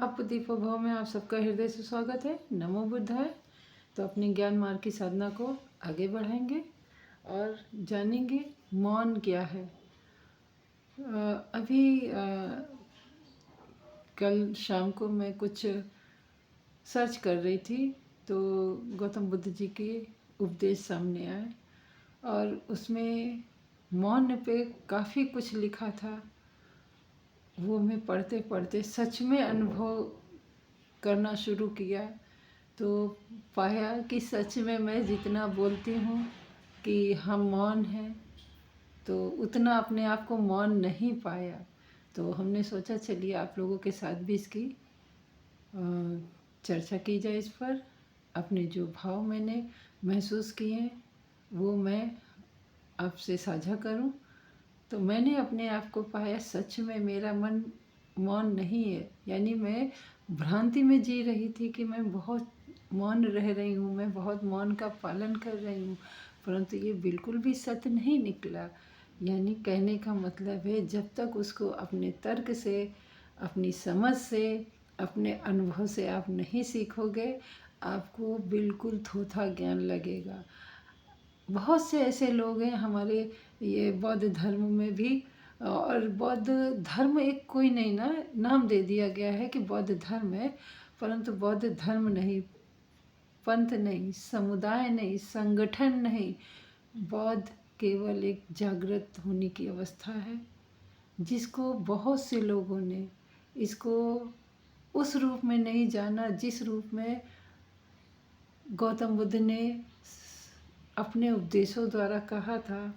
आप दीपोभव में आप सबका हृदय से स्वागत है। नमो बुद्धाय। तो अपने ज्ञान मार्ग की साधना को आगे बढ़ाएंगे और जानेंगे मौन क्या है। अभी कल शाम को मैं कुछ सर्च कर रही थी तो गौतम बुद्ध जी के उपदेश सामने आए और उसमें मौन पे काफ़ी कुछ लिखा था। वो मैं पढ़ते पढ़ते सच में अनुभव करना शुरू किया तो पाया कि सच में मैं जितना बोलती हूँ कि हम मौन हैं तो उतना अपने आप को मौन नहीं पाया। तो हमने सोचा चलिए आप लोगों के साथ भी इसकी चर्चा की जाए। इस पर अपने जो भाव मैंने महसूस किए वो मैं आपसे साझा करूं। तो मैंने अपने आप को पाया सच में मेरा मन मौन नहीं है, यानी मैं भ्रांति में जी रही थी कि मैं बहुत मौन रह रही हूँ, मैं बहुत मौन का पालन कर रही हूँ, परंतु ये बिल्कुल भी सत्य नहीं निकला। यानी कहने का मतलब है जब तक उसको अपने तर्क से, अपनी समझ से, अपने अनुभव से आप नहीं सीखोगे आपको बिल्कुल थोथा ज्ञान लगेगा। बहुत से ऐसे लोग हैं हमारे ये बौद्ध धर्म में भी, और बौद्ध धर्म एक कोई नहीं ना नाम दे दिया गया है कि बौद्ध धर्म है, परंतु बौद्ध धर्म नहीं, पंथ नहीं, समुदाय नहीं, संगठन नहीं, बौद्ध केवल एक जागृत होने की अवस्था है जिसको बहुत से लोगों ने इसको उस रूप में नहीं जाना जिस रूप में गौतम बुद्ध ने अपने उपदेशों द्वारा कहा था।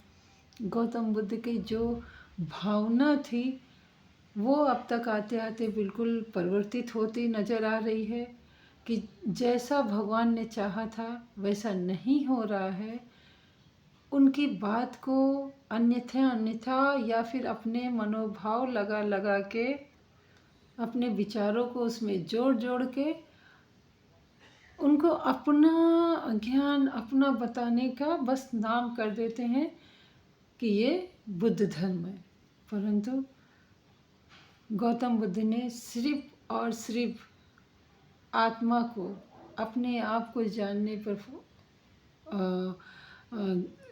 गौतम बुद्ध की जो भावना थी वो अब तक आते आते बिल्कुल परिवर्तित होती नज़र आ रही है कि जैसा भगवान ने चाहा था वैसा नहीं हो रहा है। उनकी बात को अन्यथा अन्यथा या फिर अपने मनोभाव लगा लगा के, अपने विचारों को उसमें जोड़ जोड़ के उनको अपना ज्ञान अपना बताने का बस नाम कर देते हैं कि ये बुद्ध धर्म है। परंतु गौतम बुद्ध ने सिर्फ और सिर्फ आत्मा को, अपने आप को जानने पर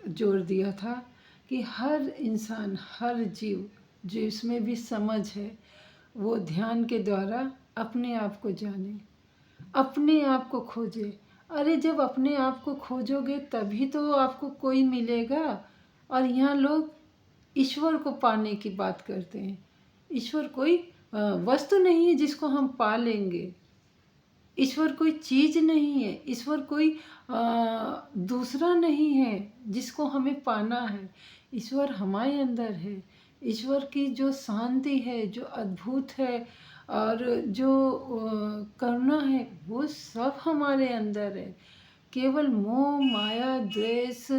जोर दिया था कि हर इंसान, हर जीव जिसमें भी समझ है वो ध्यान के द्वारा अपने आप को जाने, अपने आप को खोजे। अरे जब अपने आप को खोजोगे तभी तो आपको कोई मिलेगा। और यहाँ लोग ईश्वर को पाने की बात करते हैं। ईश्वर कोई वस्तु नहीं है जिसको हम पा लेंगे, ईश्वर कोई चीज़ नहीं है, ईश्वर कोई दूसरा नहीं है जिसको हमें पाना है। ईश्वर हमारे अंदर है। ईश्वर की जो शांति है, जो अद्भुत है और जो करुणा है वो सब हमारे अंदर है। केवल मोह माया द्वेष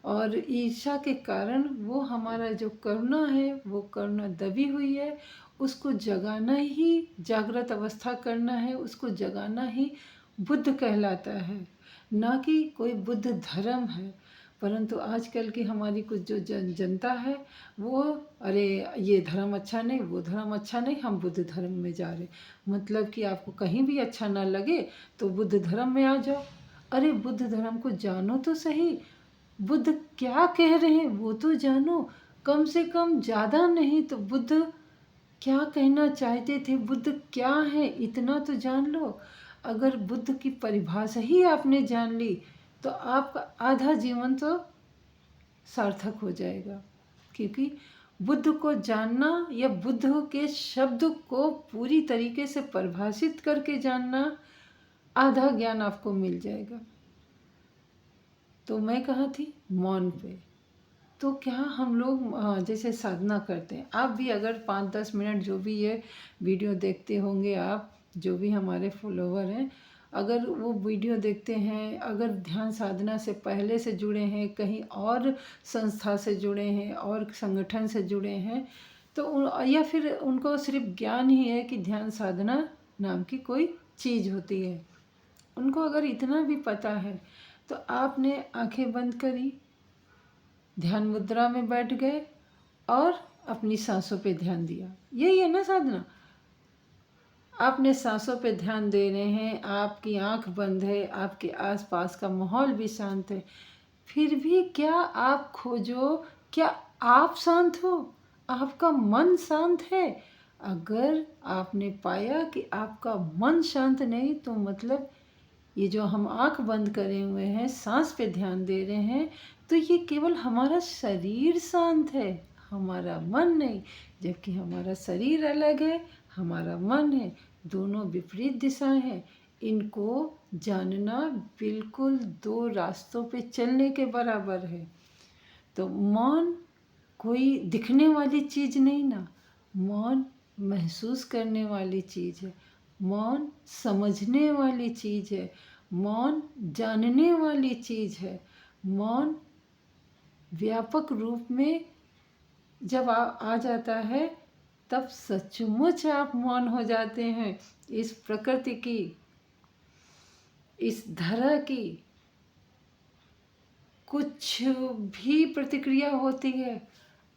और ईर्ष्या के कारण वो हमारा जो करुणा है वो करुणा दबी हुई है। उसको जगाना ही जागृत अवस्था करना है, उसको जगाना ही बुद्ध कहलाता है, ना कि कोई बुद्ध धर्म है। परंतु आजकल की हमारी कुछ जो जनता है वो अरे ये धर्म अच्छा नहीं, वो धर्म अच्छा नहीं, हम बुद्ध धर्म में जा रहे। मतलब कि आपको कहीं भी अच्छा ना लगे तो बुद्ध धर्म में आ जाओ। अरे बुद्ध धर्म को जानो तो सही, बुद्ध क्या कह रहे हैं वो तो जानो। कम से कम ज़्यादा नहीं तो बुद्ध क्या कहना चाहते थे, बुद्ध क्या है इतना तो जान लो। अगर बुद्ध की परिभाषा ही आपने जान ली तो आपका आधा जीवन तो सार्थक हो जाएगा। क्योंकि बुद्ध को जानना या बुद्ध के शब्द को पूरी तरीके से परिभाषित करके जानना, आधा ज्ञान आपको मिल जाएगा। तो मैं कहाँ थी, मौन पे। तो क्या हम लोग जैसे साधना करते हैं, आप भी अगर 5-10 मिनट जो भी ये वीडियो देखते होंगे, आप जो भी हमारे फॉलोवर हैं, अगर वो वीडियो देखते हैं, अगर ध्यान साधना से पहले से जुड़े हैं, कहीं और संस्था से जुड़े हैं और संगठन से जुड़े हैं, तो या फिर उनको सिर्फ ज्ञान ही है कि ध्यान साधना नाम की कोई चीज़ होती है, उनको अगर इतना भी पता है तो आपने आंखें बंद करी, ध्यान मुद्रा में बैठ गए और अपनी सांसों पे ध्यान दिया। यही है ना साधना। आपने सांसों पे ध्यान दे रहे हैं, आपकी आंख बंद है, आपके आसपास का माहौल भी शांत है, फिर भी क्या आप खोजो, क्या आप शांत हो? आपका मन शांत है? अगर आपने पाया कि आपका मन शांत नहीं, तो मतलब ये जो हम आंख बंद करे हुए हैं, सांस पे ध्यान दे रहे हैं, तो ये केवल हमारा शरीर शांत है, हमारा मन नहीं। जबकि हमारा शरीर अलग है, हमारा मन है, दोनों विपरीत दिशाएं हैं। इनको जानना बिल्कुल दो रास्तों पे चलने के बराबर है। तो मौन कोई दिखने वाली चीज़ नहीं ना, मौन महसूस करने वाली चीज़ है, मौन समझने वाली चीज़ है, मौन जानने वाली चीज़ है। मौन व्यापक रूप में जब आ जाता है, तब सचमुच आप मौन हो जाते हैं। इस प्रकृति की, इस धरा की कुछ भी प्रतिक्रिया होती है,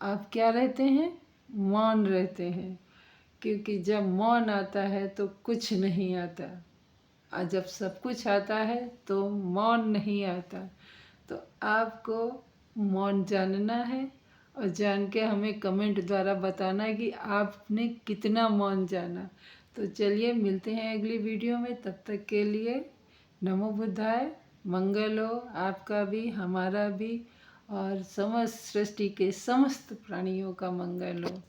आप क्या रहते हैं? मौन रहते हैं। क्योंकि जब मौन आता है तो कुछ नहीं आता, और जब सब कुछ आता है तो मौन नहीं आता। तो आपको मौन जानना है, और जान के हमें कमेंट द्वारा बताना है कि आपने कितना मौन जाना। तो चलिए मिलते हैं अगली वीडियो में, तब तक के लिए नमो बुद्धाय। मंगल हो आपका भी, हमारा भी, और समस्त सृष्टि के समस्त प्राणियों का मंगल हो।